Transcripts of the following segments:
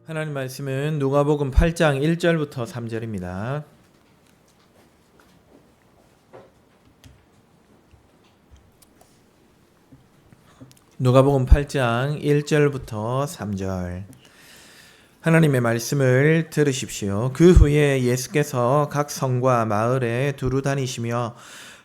하나님 말씀은 누가복음 8장 1절부터 3절입니다. 누가복음 8장 1절부터 3절. 하나님의 말씀을 들으십시오. 그 후에 예수께서 각 성과 마을에 두루 다니시며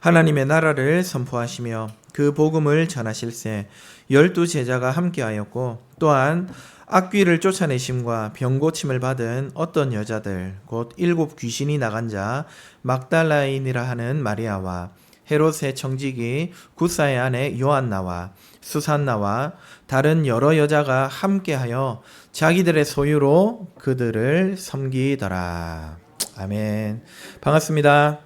하나님의 나라를 선포하시며 그 복음을 전하실세 12 제자가 함께하였고 또한 악귀를 쫓아내심과 병 고침을 받은 어떤 여자들 곧 7 귀신이 나간 자 막달라인이라 하는 마리아와 헤롯의 청지기 구사의 아내 요한나와 수산나와 다른 여러 여자가 함께하여 자기들의 소유로 그들을 섬기더라. 아멘. 반갑습니다.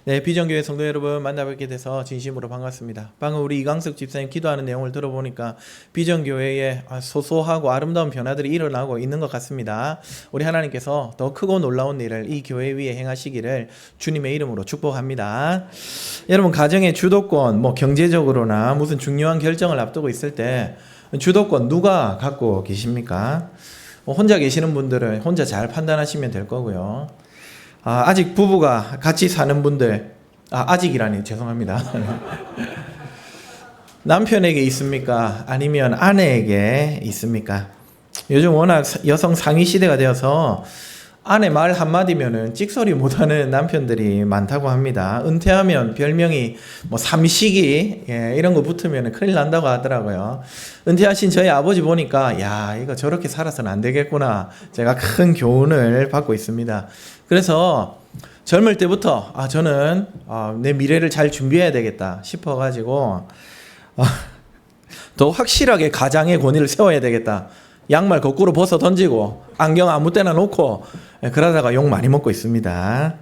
네, 비전교회 성도 여러분 만나뵙게 돼서 진심으로 반갑습니다. 방금 우리 이강석 집사님 기도하는 내용을 들어보니까 비전교회에 소소하고 아름다운 변화들이 일어나고 있는 것 같습니다. 우리 하나님께서 더 크고 놀라운 일을 이 교회 위에 행하시기를 주님의 이름으로 축복합니다. 여러분 가정의 주도권, 경제적으로나 무슨 중요한 결정을 앞두고 있을 때 주도권 누가 갖고 계십니까? 혼자 계시는 분들은 혼자 잘 판단하시면 될 거고요. 아직 부부가 같이 사는 분들, 아직이라니 죄송합니다. 남편에게 있습니까? 아니면 아내에게 있습니까? 요즘 워낙 여성 상위 시대가 되어서 아내 말 한마디면은 찍소리 못하는 남편들이 많다고 합니다. 은퇴하면 별명이 삼식이 이런 거 붙으면 큰일 난다고 하더라고요. 은퇴하신 저희 아버지 보니까 야 이거 저렇게 살아서는 안 되겠구나 제가 큰 교훈을 받고 있습니다. 그래서 젊을 때부터 저는 내 미래를 잘 준비해야 되겠다 싶어가지고 더 확실하게 가장의 권위를 세워야 되겠다. 양말 거꾸로 벗어 던지고 안경 아무 때나 놓고 그러다가 욕 많이 먹고 있습니다.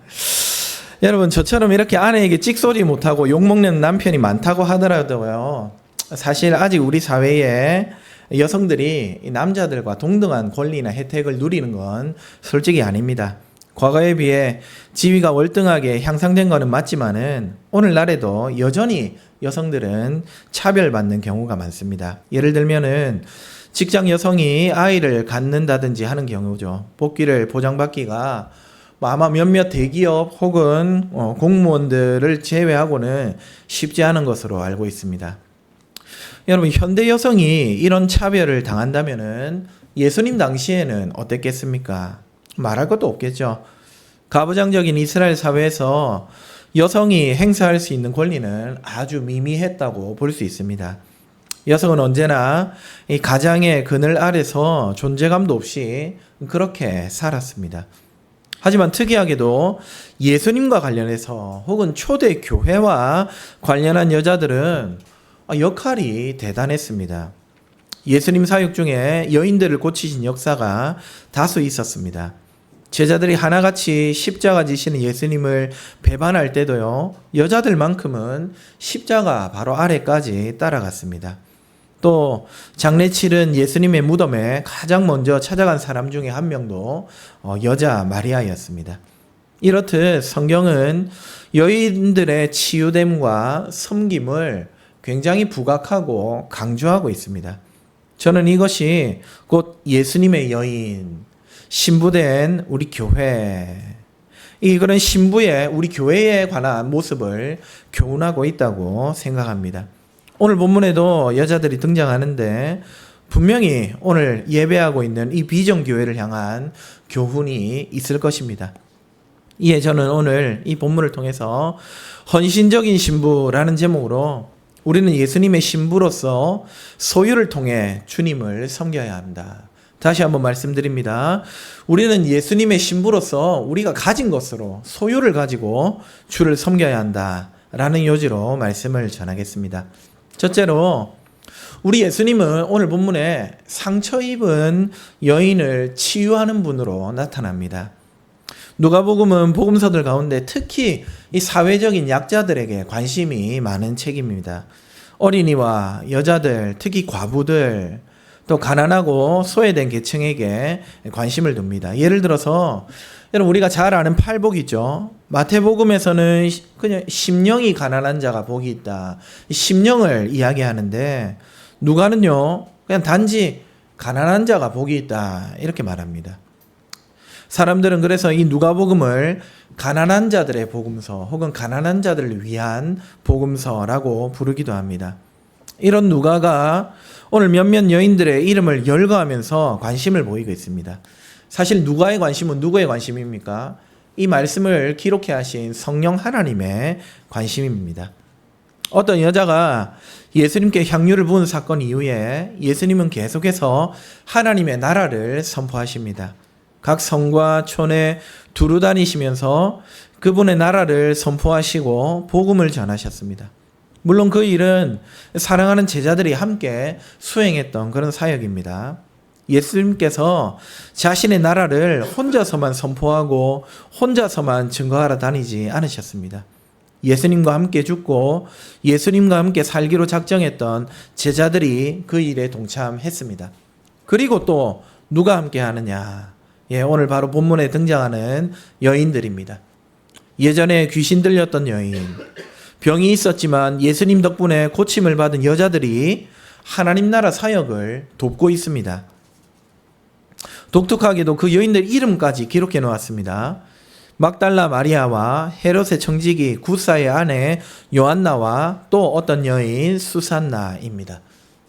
여러분 저처럼 이렇게 아내에게 찍소리 못하고 욕먹는 남편이 많다고 하더라도요, 사실 아직 우리 사회에 여성들이 남자들과 동등한 권리나 혜택을 누리는 건 솔직히 아닙니다. 과거에 비해 지위가 월등하게 향상된 것은 맞지만은 오늘날에도 여전히 여성들은 차별받는 경우가 많습니다. 예를 들면은 직장 여성이 아이를 갖는다든지 하는 경우죠. 복귀를 보장받기가 아마 몇몇 대기업 혹은 공무원들을 제외하고는 쉽지 않은 것으로 알고 있습니다. 여러분 현대 여성이 이런 차별을 당한다면은 예수님 당시에는 어땠겠습니까? 말할 것도 없겠죠. 가부장적인 이스라엘 사회에서 여성이 행사할 수 있는 권리는 아주 미미했다고 볼 수 있습니다. 여성은 언제나 이 가장의 그늘 아래서 존재감도 없이 그렇게 살았습니다. 하지만 특이하게도 예수님과 관련해서 혹은 초대 교회와 관련한 여자들은 역할이 대단했습니다. 예수님 사역 중에 여인들을 고치신 역사가 다수 있었습니다. 제자들이 하나같이 십자가 지시는 예수님을 배반할 때도요, 여자들만큼은 십자가 바로 아래까지 따라갔습니다. 또 장례치른 예수님의 무덤에 가장 먼저 찾아간 사람 중에 한 명도 여자 마리아였습니다. 이렇듯 성경은 여인들의 치유됨과 섬김을 굉장히 부각하고 강조하고 있습니다. 저는 이것이 곧 예수님의 여인, 신부된 우리 교회, 그런 신부의 우리 교회에 관한 모습을 교훈하고 있다고 생각합니다. 오늘 본문에도 여자들이 등장하는데 분명히 오늘 예배하고 있는 이 비전교회를 향한 교훈이 있을 것입니다. 이에 저는 오늘 이 본문을 통해서 헌신적인 신부라는 제목으로 우리는 예수님의 신부로서 소유를 통해 주님을 섬겨야 한다. 다시 한번 말씀드립니다. 우리는 예수님의 신부로서 우리가 가진 것으로 소유를 가지고 주를 섬겨야 한다라는 요지로 말씀을 전하겠습니다. 첫째로 우리 예수님은 오늘 본문에 상처 입은 여인을 치유하는 분으로 나타납니다. 누가복음은 복음서들 가운데 특히 이 사회적인 약자들에게 관심이 많은 책입니다. 어린이와 여자들, 특히 과부들, 또 가난하고 소외된 계층에게 관심을 둡니다. 예를 들어서 여러분 우리가 잘 아는 팔복이죠. 마태복음에서는 그냥 심령이 가난한 자가 복이 있다. 이 심령을 이야기하는데 누가는요 그냥 단지 가난한 자가 복이 있다 이렇게 말합니다. 사람들은 그래서 이 누가복음을 가난한 자들의 복음서 혹은 가난한 자들을 위한 복음서라고 부르기도 합니다. 이런 누가가 오늘 몇몇 여인들의 이름을 열거하면서 관심을 보이고 있습니다. 사실 누가의 관심은 누구의 관심입니까? 이 말씀을 기록해 하신 성령 하나님의 관심입니다. 어떤 여자가 예수님께 향유를 부은 사건 이후에 예수님은 계속해서 하나님의 나라를 선포하십니다. 각 성과 촌에 두루 다니시면서 그분의 나라를 선포하시고 복음을 전하셨습니다. 물론 그 일은 사랑하는 제자들이 함께 수행했던 그런 사역입니다. 예수님께서 자신의 나라를 혼자서만 선포하고 혼자서만 증거하러 다니지 않으셨습니다. 예수님과 함께 죽고 예수님과 함께 살기로 작정했던 제자들이 그 일에 동참했습니다. 그리고 또 누가 함께 하느냐? 오늘 바로 본문에 등장하는 여인들입니다. 예전에 귀신 들렸던 여인, 병이 있었지만 예수님 덕분에 고침을 받은 여자들이 하나님 나라 사역을 돕고 있습니다. 독특하게도 그 여인들 이름까지 기록해 놓았습니다. 막달라 마리아와 헤롯의 청지기 구사의 아내 요한나와 또 어떤 여인 수산나입니다.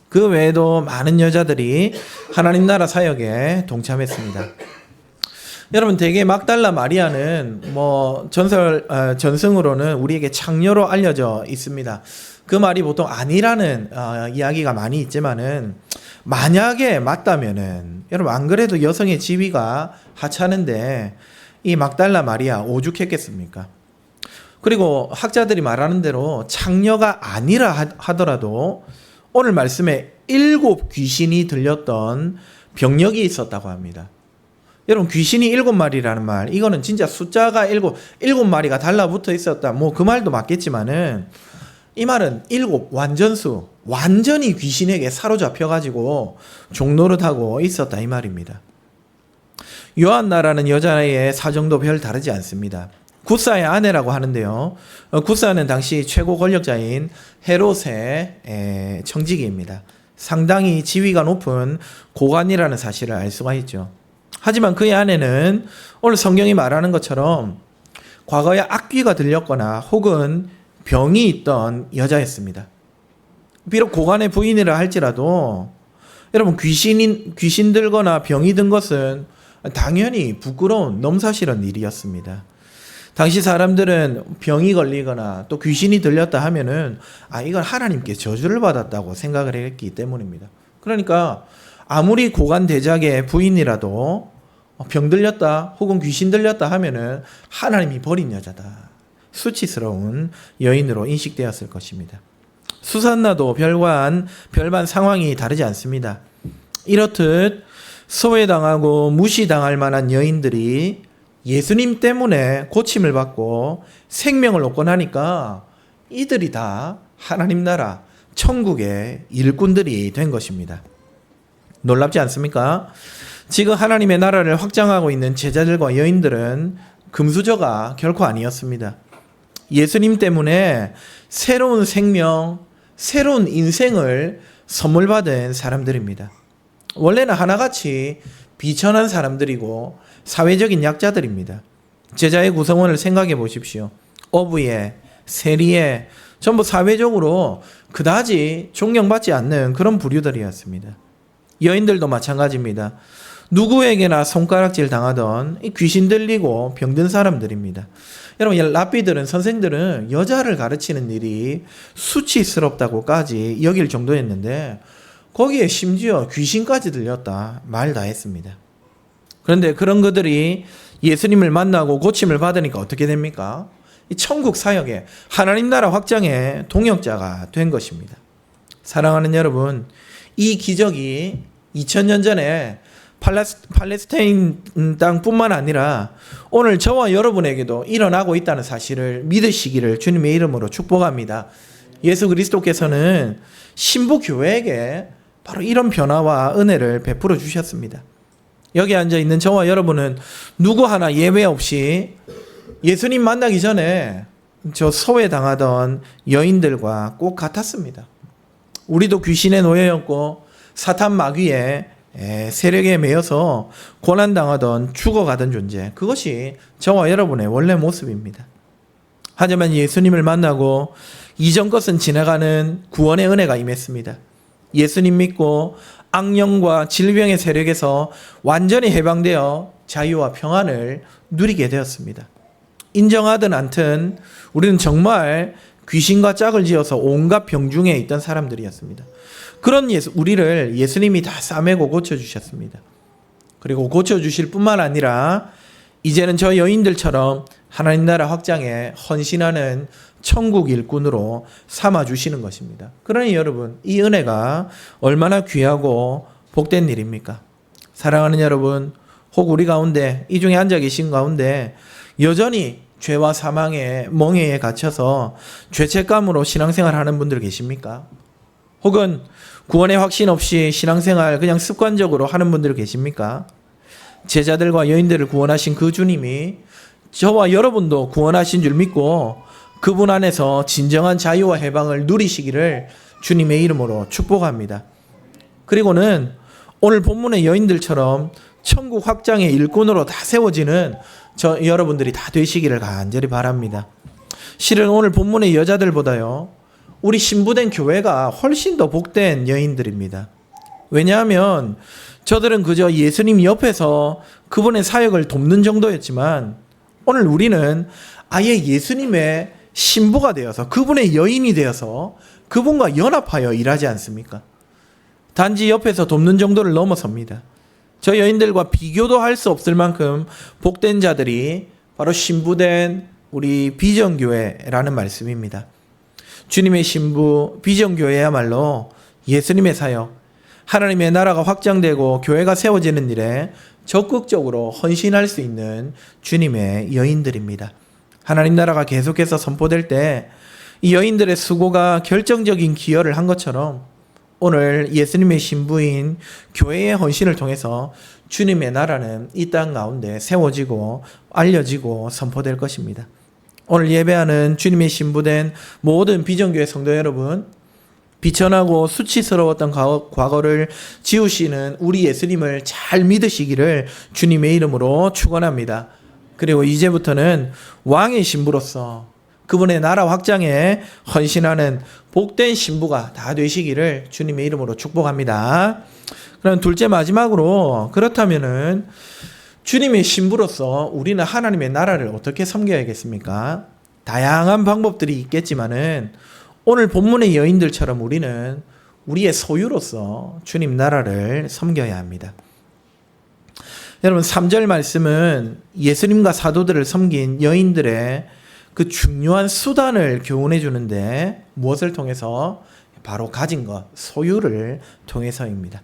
그 외에도 많은 여자들이 하나님 나라 사역에 동참했습니다. 여러분, 대개 막달라 마리아는 전승으로는 우리에게 창녀로 알려져 있습니다. 그 말이 보통 아니라는 이야기가 많이 있지만은 만약에 맞다면은 여러분, 안 그래도 여성의 지위가 하찮은데 이 막달라 마리아 오죽했겠습니까? 그리고 학자들이 말하는 대로 창녀가 아니라 하더라도 오늘 말씀에 7 귀신이 들렸던 병력이 있었다고 합니다. 여러분, 귀신이 7마리라는 말, 이거는 진짜 숫자가 7마리가 달라붙어 있었다. 그 말도 맞겠지만은 이 말은 7 완전수, 완전히 귀신에게 사로잡혀가지고 종노릇하고 있었다 이 말입니다. 요한나라는 여자의 사정도 별 다르지 않습니다. 구사의 아내라고 하는데요. 구사는 당시 최고 권력자인 헤롯의 청지기입니다. 상당히 지위가 높은 고관이라는 사실을 알 수가 있죠. 하지만 그의 아내는 오늘 성경이 말하는 것처럼 과거에 악귀가 들렸거나 혹은 병이 있던 여자였습니다. 비록 고관의 부인이라 할지라도 여러분, 귀신 들거나 병이 든 것은 당연히 부끄러운 넘사시런 일이었습니다. 당시 사람들은 병이 걸리거나 또 귀신이 들렸다 하면은 이건 하나님께 저주를 받았다고 생각을 했기 때문입니다. 그러니까 아무리 고관 대작의 부인이라도 병 들렸다 혹은 귀신 들렸다 하면은 하나님이 버린 여자다, 수치스러운 여인으로 인식되었을 것입니다. 수산나도 별반 상황이 다르지 않습니다. 이렇듯 소외당하고 무시당할 만한 여인들이 예수님 때문에 고침을 받고 생명을 얻고 나니까 이들이 다 하나님 나라 천국의 일꾼들이 된 것입니다. 놀랍지 않습니까? 지금 하나님의 나라를 확장하고 있는 제자들과 여인들은 금수저가 결코 아니었습니다. 예수님 때문에 새로운 생명, 새로운 인생을 선물 받은 사람들입니다. 원래는 하나같이 비천한 사람들이고 사회적인 약자들입니다. 제자의 구성원을 생각해 보십시오. 어부에, 세리에 전부 사회적으로 그다지 존경받지 않는 그런 부류들이었습니다. 여인들도 마찬가지입니다. 누구에게나 손가락질 당하던 귀신 들리고 병든 사람들입니다. 여러분, 랍비들은, 선생들은 여자를 가르치는 일이 수치스럽다고까지 여길 정도였는데 거기에 심지어 귀신까지 들렸다 말 다 했습니다. 그런데 그런 그들이 예수님을 만나고 고침을 받으니까 어떻게 됩니까? 이 천국 사역에, 하나님 나라 확장의 동역자가 된 것입니다. 사랑하는 여러분, 이 기적이 2000년 전에 팔레스타인 땅뿐만 아니라 오늘 저와 여러분에게도 일어나고 있다는 사실을 믿으시기를 주님의 이름으로 축복합니다. 예수 그리스도께서는 신부 교회에게 바로 이런 변화와 은혜를 베풀어 주셨습니다. 여기 앉아 있는 저와 여러분은 누구 하나 예외 없이 예수님 만나기 전에 저 소외당하던 여인들과 꼭 같았습니다. 우리도 귀신의 노예였고 사탄 마귀의 세력에 매여서 고난당하던 죽어가던 존재, 그것이 저와 여러분의 원래 모습입니다. 하지만 예수님을 만나고 이전 것은 지나가는 구원의 은혜가 임했습니다. 예수님 믿고 악령과 질병의 세력에서 완전히 해방되어 자유와 평안을 누리게 되었습니다. 인정하든 않든 우리는 정말 귀신과 짝을 지어서 온갖 병중에 있던 사람들이었습니다. 그런 우리를 예수님이 다 싸매고 고쳐주셨습니다. 그리고 고쳐주실 뿐만 아니라 이제는 저 여인들처럼 하나님 나라 확장에 헌신하는 천국 일꾼으로 삼아주시는 것입니다. 그러니 여러분, 이 은혜가 얼마나 귀하고 복된 일입니까? 사랑하는 여러분, 혹 우리 가운데, 이 중에 앉아 계신 가운데 여전히 죄와 사망의 멍에에 갇혀서 죄책감으로 신앙생활 하는 분들 계십니까? 혹은 구원의 확신 없이 신앙생활 그냥 습관적으로 하는 분들 계십니까? 제자들과 여인들을 구원하신 그 주님이 저와 여러분도 구원하신 줄 믿고 그분 안에서 진정한 자유와 해방을 누리시기를 주님의 이름으로 축복합니다. 그리고는 오늘 본문의 여인들처럼 천국 확장의 일꾼으로 다 세워지는 여러분들이 다 되시기를 간절히 바랍니다. 실은 오늘 본문의 여자들보다요, 우리 신부된 교회가 훨씬 더 복된 여인들입니다. 왜냐하면 저들은 그저 예수님 옆에서 그분의 사역을 돕는 정도였지만 오늘 우리는 아예 예수님의 신부가 되어서 그분의 여인이 되어서 그분과 연합하여 일하지 않습니까? 단지 옆에서 돕는 정도를 넘어섭니다. 저 여인들과 비교도 할 수 없을 만큼 복된 자들이 바로 신부된 우리 비전교회라는 말씀입니다. 주님의 신부 비전교회야말로 예수님의 사역, 하나님의 나라가 확장되고 교회가 세워지는 일에 적극적으로 헌신할 수 있는 주님의 여인들입니다. 하나님 나라가 계속해서 선포될 때 이 여인들의 수고가 결정적인 기여를 한 것처럼 오늘 예수님의 신부인 교회의 헌신을 통해서 주님의 나라는 이 땅 가운데 세워지고 알려지고 선포될 것입니다. 오늘 예배하는 주님의 신부된 모든 비전교회 성도 여러분, 비천하고 수치스러웠던 과거를 지우시는 우리 예수님을 잘 믿으시기를 주님의 이름으로 축원합니다. 그리고 이제부터는 왕의 신부로서 그분의 나라 확장에 헌신하는 복된 신부가 다 되시기를 주님의 이름으로 축복합니다. 그럼 둘째 마지막으로, 그렇다면은 주님의 신부로서 우리는 하나님의 나라를 어떻게 섬겨야겠습니까? 다양한 방법들이 있겠지만은 오늘 본문의 여인들처럼 우리는 우리의 소유로서 주님 나라를 섬겨야 합니다. 여러분, 3절 말씀은 예수님과 사도들을 섬긴 여인들의 그 중요한 수단을 교훈해 주는데 무엇을 통해서? 바로 가진 것, 소유를 통해서입니다.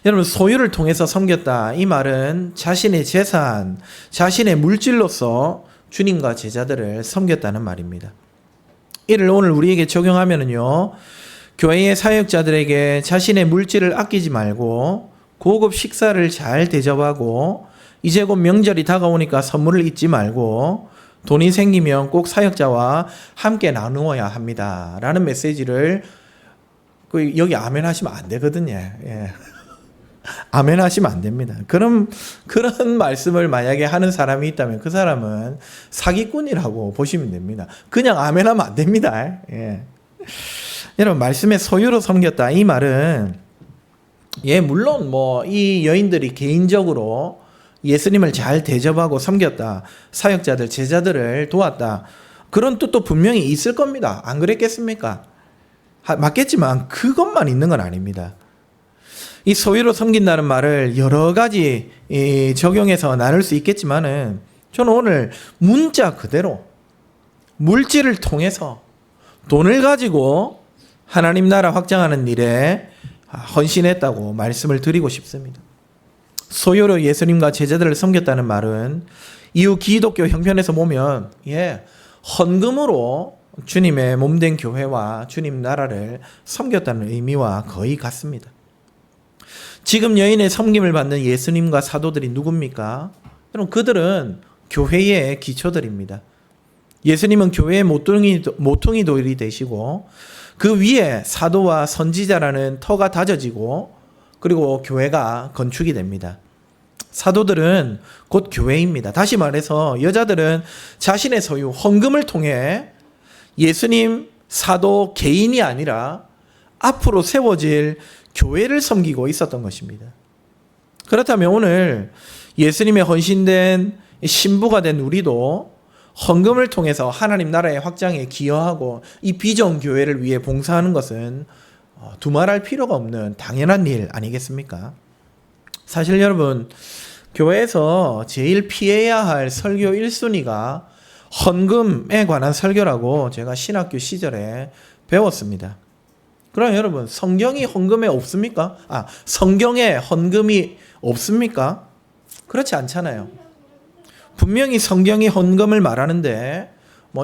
여러분, 소유를 통해서 섬겼다, 이 말은 자신의 재산, 자신의 물질로서 주님과 제자들을 섬겼다는 말입니다. 이를 오늘 우리에게 적용하면은요, 교회의 사역자들에게 자신의 물질을 아끼지 말고 고급 식사를 잘 대접하고 이제 곧 명절이 다가오니까 선물을 잊지 말고 돈이 생기면 꼭 사역자와 함께 나누어야 합니다 라는 메시지를, 여기 아멘 하시면 안 되거든요. 예. 아멘 하시면 안 됩니다. 그런 말씀을 만약에 하는 사람이 있다면 그 사람은 사기꾼이라고 보시면 됩니다. 그냥 아멘 하면 안 됩니다. 예. 여러분, 말씀의 소유로 섬겼다, 이 말은 물론 이 여인들이 개인적으로 예수님을 잘 대접하고 섬겼다, 사역자들, 제자들을 도왔다, 그런 뜻도 분명히 있을 겁니다. 안 그랬겠습니까? 맞겠지만 그것만 있는 건 아닙니다. 이 소유로 섬긴다는 말을 여러 가지 적용해서 나눌 수 있겠지만은 저는 오늘 문자 그대로 물질을 통해서 돈을 가지고 하나님 나라 확장하는 일에 헌신했다고 말씀을 드리고 싶습니다. 소유로 예수님과 제자들을 섬겼다는 말은 이후 기독교 형편에서 보면 헌금으로 주님의 몸된 교회와 주님 나라를 섬겼다는 의미와 거의 같습니다. 지금 여인의 섬김을 받는 예수님과 사도들이 누굽니까? 여러분, 그들은 교회의 기초들입니다. 예수님은 교회의 모퉁이 돌이 되시고 그 위에 사도와 선지자라는 터가 다져지고 그리고 교회가 건축이 됩니다. 사도들은 곧 교회입니다. 다시 말해서 여자들은 자신의 소유, 헌금을 통해 예수님 사도 개인이 아니라 앞으로 세워질 교회를 섬기고 있었던 것입니다. 그렇다면 오늘 예수님의 헌신된 신부가 된 우리도 헌금을 통해서 하나님 나라의 확장에 기여하고 이 비전 교회를 위해 봉사하는 것은 두말할 필요가 없는 당연한 일 아니겠습니까? 사실 여러분, 교회에서 제일 피해야 할 설교 1순위가 헌금에 관한 설교라고 제가 신학교 시절에 배웠습니다. 그럼 여러분, 성경이 헌금에 없습니까? 성경에 헌금이 없습니까? 그렇지 않잖아요. 분명히 성경이 헌금을 말하는데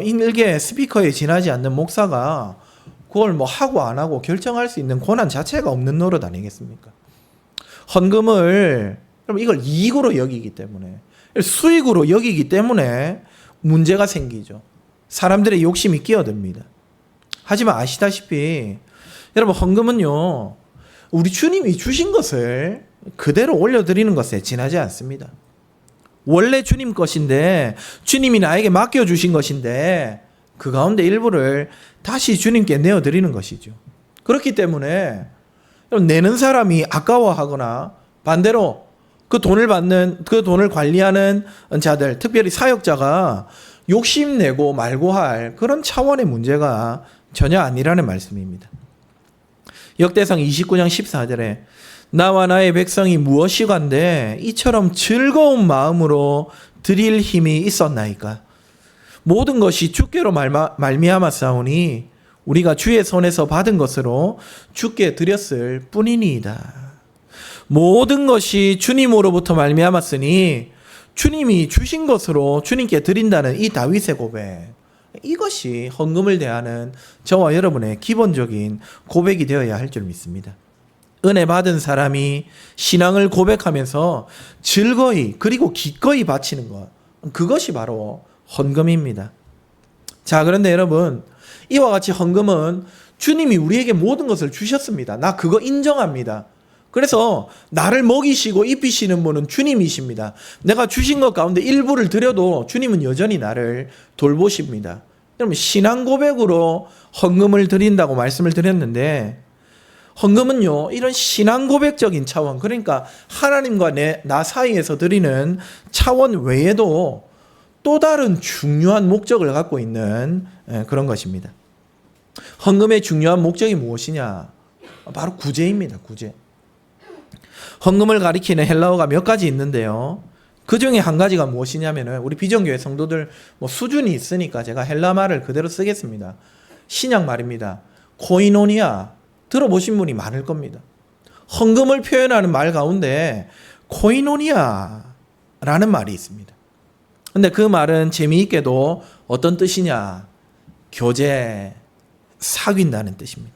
일개 스피커에 지나지 않는 목사가 그걸 하고 안 하고 결정할 수 있는 권한 자체가 없는 노릇 아니겠습니까? 헌금을 이걸 이익으로 여기기 때문에, 수익으로 여기기 때문에 문제가 생기죠. 사람들의 욕심이 끼어듭니다. 하지만 아시다시피 여러분, 헌금은요, 우리 주님이 주신 것을 그대로 올려드리는 것에 지나지 않습니다. 원래 주님 것인데, 주님이 나에게 맡겨주신 것인데 그 가운데 일부를 다시 주님께 내어드리는 것이죠. 그렇기 때문에 내는 사람이 아까워하거나 반대로 그 돈을 관리하는 자들, 특별히 사역자가 욕심내고 말고 할 그런 차원의 문제가 전혀 아니라는 말씀입니다. 역대상 29장 14절에 나와 나의 백성이 무엇이간데 이처럼 즐거운 마음으로 드릴 힘이 있었나이까. 모든 것이 주께로 말미암았사오니 우리가 주의 손에서 받은 것으로 주께 드렸을 뿐이니이다. 모든 것이 주님으로부터 말미암았으니 주님이 주신 것으로 주님께 드린다는 이 다윗의 고백, 이것이 헌금을 대하는 저와 여러분의 기본적인 고백이 되어야 할 줄 믿습니다. 은혜 받은 사람이 신앙을 고백하면서 즐거이 그리고 기꺼이 바치는 것, 그것이 바로 헌금입니다. 자, 그런데 여러분, 이와 같이 헌금은 주님이 우리에게 모든 것을 주셨습니다. 나 그거 인정합니다. 그래서 나를 먹이시고 입히시는 분은 주님이십니다. 내가 주신 것 가운데 일부를 드려도 주님은 여전히 나를 돌보십니다. 여러분, 신앙 고백으로 헌금을 드린다고 말씀을 드렸는데, 헌금은요, 이런 신앙 고백적인 차원, 그러니까 하나님과 나 사이에서 드리는 차원 외에도 또 다른 중요한 목적을 갖고 있는 그런 것입니다. 헌금의 중요한 목적이 무엇이냐? 바로 구제입니다. 구제. 헌금을 가리키는 헬라어가 몇 가지 있는데요. 그 중에 한 가지가 무엇이냐면은, 우리 비전교회 성도들 수준이 있으니까 제가 헬라 말을 그대로 쓰겠습니다. 신약 말입니다. 코이노니아, 들어보신 분이 많을 겁니다. 헌금을 표현하는 말 가운데 코이노니아라는 말이 있습니다. 근데 그 말은 재미있게도 어떤 뜻이냐? 교제, 사귄다는 뜻입니다.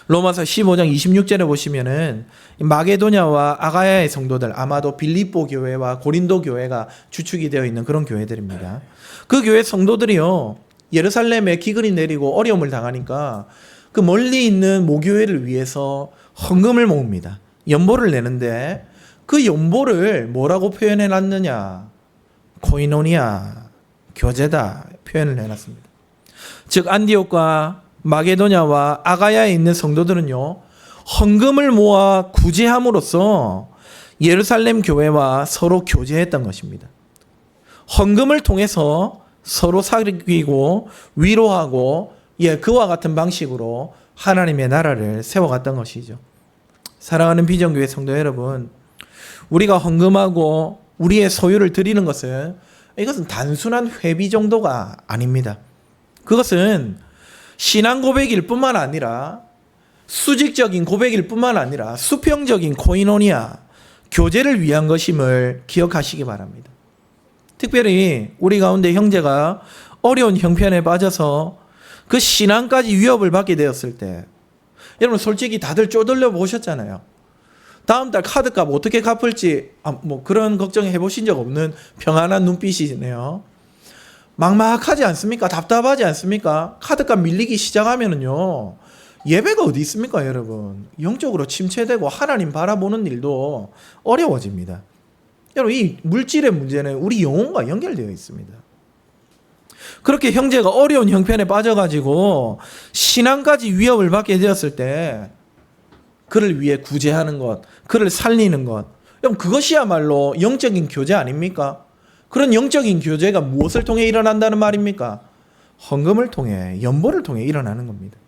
로마서 15장 26절에 보시면은 마게도냐와 아가야의 성도들, 아마도 빌립보 교회와 고린도 교회가 주축이 되어 있는 그런 교회들입니다. 그 교회 성도들이요, 예루살렘에 기근이 내리고 어려움을 당하니까 그 멀리 있는 모교회를 위해서 헌금을 모읍니다. 연보를 내는데 그 연보를 뭐라고 표현해 놨느냐? 코이노니아, 교제다 표현을 해놨습니다. 즉 안디옥과 마게도냐와 아가야에 있는 성도들은요, 헌금을 모아 구제함으로써 예루살렘 교회와 서로 교제했던 것입니다. 헌금을 통해서 서로 사귀고 위로하고, 그와 같은 방식으로 하나님의 나라를 세워갔던 것이죠. 사랑하는 비전교회 성도 여러분, 우리가 헌금하고 우리의 소유를 드리는 이것은 단순한 회비 정도가 아닙니다. 그것은 신앙 고백일 뿐만 아니라, 수직적인 고백일 뿐만 아니라 수평적인 코이노니아, 교제를 위한 것임을 기억하시기 바랍니다. 특별히 우리 가운데 형제가 어려운 형편에 빠져서 그 신앙까지 위협을 받게 되었을 때, 여러분 솔직히 다들 쪼들려 보셨잖아요. 다음 달 카드값 어떻게 갚을지 그런 걱정해 보신 적 없는 평안한 눈빛이네요. 막막하지 않습니까? 답답하지 않습니까? 카드값 밀리기 시작하면은요, 예배가 어디 있습니까, 여러분? 영적으로 침체되고 하나님 바라보는 일도 어려워집니다. 여러분, 이 물질의 문제는 우리 영혼과 연결되어 있습니다. 그렇게 형제가 어려운 형편에 빠져가지고 신앙까지 위협을 받게 되었을 때 그를 위해 구제하는 것, 그를 살리는 것, 그럼 그것이야말로 영적인 교제 아닙니까? 그런 영적인 교제가 무엇을 통해 일어난다는 말입니까? 헌금을 통해, 연보를 통해 일어나는 겁니다.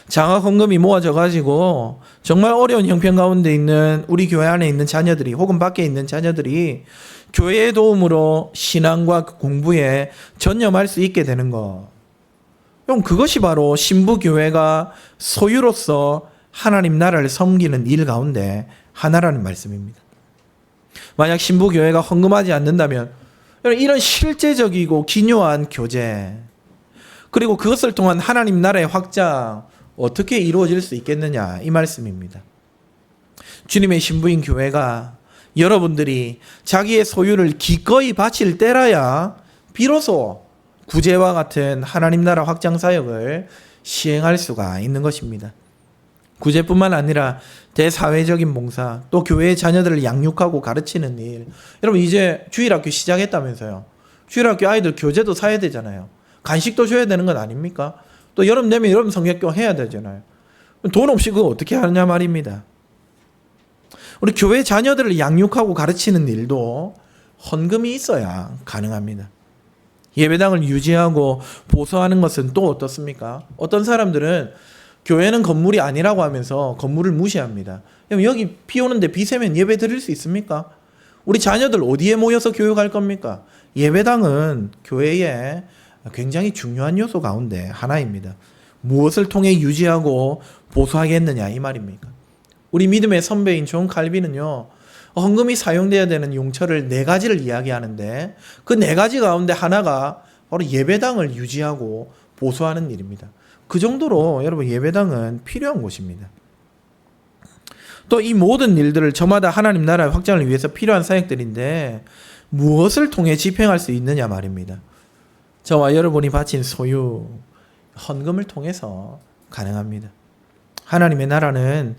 장학 헌금이 모아져 가지고 정말 어려운 형편 가운데 있는 우리 교회 안에 있는 자녀들이 혹은 밖에 있는 자녀들이 교회의 도움으로 신앙과 공부에 전념할 수 있게 되는 것. 그럼 그것이 바로 신부교회가 소유로서 하나님 나라를 섬기는 일 가운데 하나라는 말씀입니다. 만약 신부교회가 헌금하지 않는다면 이런 실제적이고 기묘한 교제, 그리고 그것을 통한 하나님 나라의 확장 어떻게 이루어질 수 있겠느냐, 이 말씀입니다. 주님의 신부인 교회가 여러분들이 자기의 소유를 기꺼이 바칠 때라야 비로소 구제와 같은 하나님 나라 확장 사역을 시행할 수가 있는 것입니다. 구제뿐만 아니라 대사회적인 봉사, 또 교회의 자녀들을 양육하고 가르치는 일. 여러분, 이제 주일학교 시작했다면서요. 주일학교 아이들 교재도 사야 되잖아요. 간식도 줘야 되는 건 아닙니까? 또 여름 되면 여름 성경교 해야 되잖아요. 돈 없이 그거 어떻게 하느냐 말입니다. 우리 교회 자녀들을 양육하고 가르치는 일도 헌금이 있어야 가능합니다. 예배당을 유지하고 보수하는 것은 또 어떻습니까? 어떤 사람들은 교회는 건물이 아니라고 하면서 건물을 무시합니다. 여기 비 오는데 비 새면 예배 드릴 수 있습니까? 우리 자녀들 어디에 모여서 교육할 겁니까? 예배당은 교회의 굉장히 중요한 요소 가운데 하나입니다. 무엇을 통해 유지하고 보수하겠느냐, 이 말입니까? 우리 믿음의 선배인 존 칼빈은요, 헌금이 사용돼야 되는 용처를 4가지를 이야기하는데 그 4가지 가운데 하나가 바로 예배당을 유지하고 보수하는 일입니다. 그 정도로 여러분 예배당은 필요한 곳입니다. 또 이 모든 일들을 저마다 하나님 나라의 확장을 위해서 필요한 사역들인데 무엇을 통해 집행할 수 있느냐 말입니다. 저와 여러분이 바친 소유, 헌금을 통해서 가능합니다. 하나님의 나라는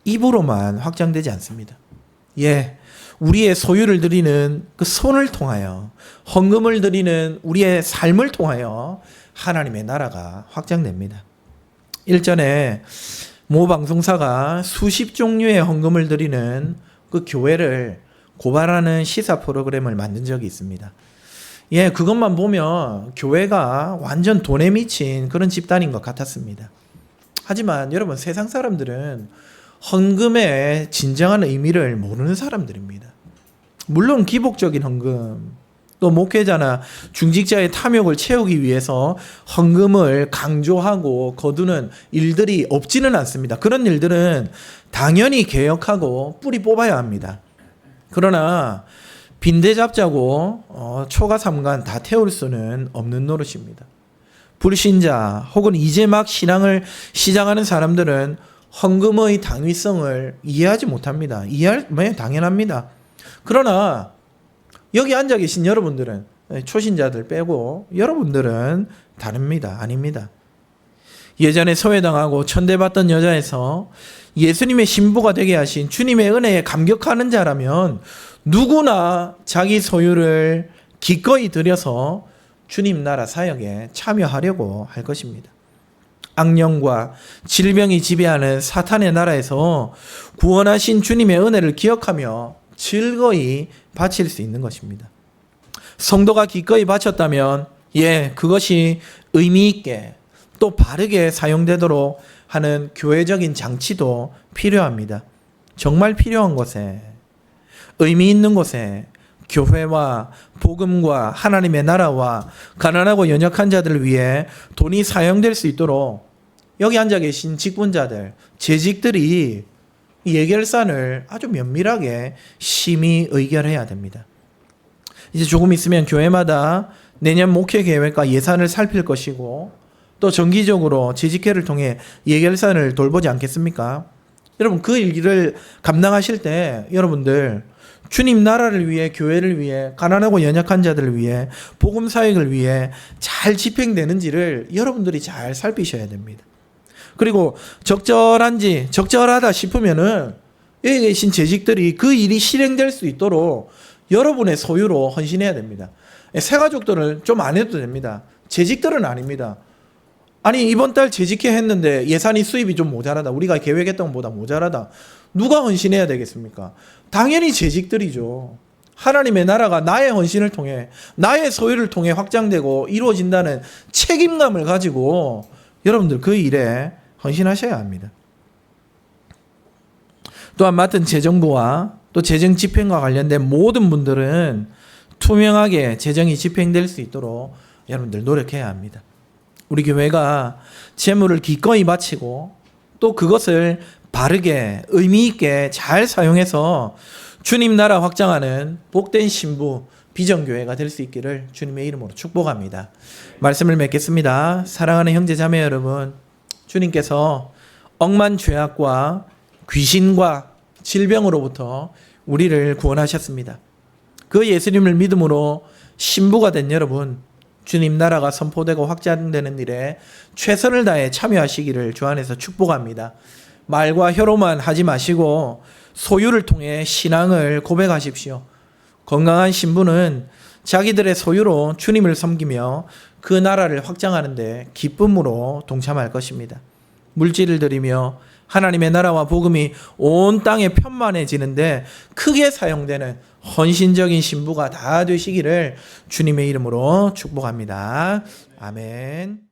입으로만 확장되지 않습니다. 우리의 소유를 드리는 그 손을 통하여, 헌금을 드리는 우리의 삶을 통하여 하나님의 나라가 확장됩니다. 일전에 모 방송사가 수십 종류의 헌금을 드리는 그 교회를 고발하는 시사 프로그램을 만든 적이 있습니다. 그것만 보면 교회가 완전 돈에 미친 그런 집단인 것 같았습니다. 하지만 여러분, 세상 사람들은 헌금의 진정한 의미를 모르는 사람들입니다. 물론 기복적인 헌금, 또 목회자나 중직자의 탐욕을 채우기 위해서 헌금을 강조하고 거두는 일들이 없지는 않습니다. 그런 일들은 당연히 개혁하고 뿌리 뽑아야 합니다. 그러나 빈대 잡자고 초가 삼간 다 태울 수는 없는 노릇입니다. 불신자 혹은 이제 막 신앙을 시작하는 사람들은 헌금의 당위성을 이해하지 못합니다. 이해하면 당연합니다. 그러나 여기 앉아 계신 여러분들은, 초신자들 빼고 여러분들은 다릅니다. 아닙니다. 예전에 소외당하고 천대받던 여자에서 예수님의 신부가 되게 하신 주님의 은혜에 감격하는 자라면 누구나 자기 소유를 기꺼이 들여서 주님 나라 사역에 참여하려고 할 것입니다. 악령과 질병이 지배하는 사탄의 나라에서 구원하신 주님의 은혜를 기억하며 즐거이 바칠 수 있는 것입니다. 성도가 기꺼이 바쳤다면 그것이 의미 있게 또 바르게 사용되도록 하는 교회적인 장치도 필요합니다. 정말 필요한 곳에, 의미 있는 곳에 교회와 복음과 하나님의 나라와 가난하고 연약한 자들을 위해 돈이 사용될 수 있도록 여기 앉아 계신 직분자들, 재직들이 예결산을 아주 면밀하게 심의 의결해야 됩니다. 이제 조금 있으면 교회마다 내년 목회 계획과 예산을 살필 것이고 또 정기적으로 재직회를 통해 예결산을 돌보지 않겠습니까? 여러분, 그 일을 감당하실 때 여러분들 주님 나라를 위해, 교회를 위해, 가난하고 연약한 자들을 위해, 복음 사역을 위해 잘 집행되는지를 여러분들이 잘 살피셔야 됩니다. 그리고 적절하다 싶으면은 여기 계신 재직들이 그 일이 실행될 수 있도록 여러분의 소유로 헌신해야 됩니다. 새가족들은 좀 안 해도 됩니다. 재직들은 아닙니다. 아니 이번 달 재직해 했는데 예산이 수입이 좀 모자라다. 우리가 계획했던 것보다 모자라다. 누가 헌신해야 되겠습니까? 당연히 재직들이죠. 하나님의 나라가 나의 헌신을 통해 나의 소유를 통해 확장되고 이루어진다는 책임감을 가지고 여러분들 그 일에 헌신하셔야 합니다. 또한 맡은 재정부와 또 재정 집행과 관련된 모든 분들은 투명하게 재정이 집행될 수 있도록 여러분들 노력해야 합니다. 우리 교회가 재물을 기꺼이 바치고 또 그것을 바르게 의미 있게 잘 사용해서 주님 나라 확장하는 복된 신부 비전교회가 될 수 있기를 주님의 이름으로 축복합니다. 말씀을 맺겠습니다. 사랑하는 형제 자매 여러분, 주님께서 억만 죄악과 귀신과 질병으로부터 우리를 구원하셨습니다. 그 예수님을 믿음으로 신부가 된 여러분, 주님 나라가 선포되고 확장되는 일에 최선을 다해 참여하시기를 주 안에서 축복합니다. 말과 혀로만 하지 마시고 소유를 통해 신앙을 고백하십시오. 건강한 신부는 자기들의 소유로 주님을 섬기며 그 나라를 확장하는 데 기쁨으로 동참할 것입니다. 물질을 드리며 하나님의 나라와 복음이 온 땅에 편만해지는데 크게 사용되는 헌신적인 신부가 다 되시기를 주님의 이름으로 축복합니다. 아멘.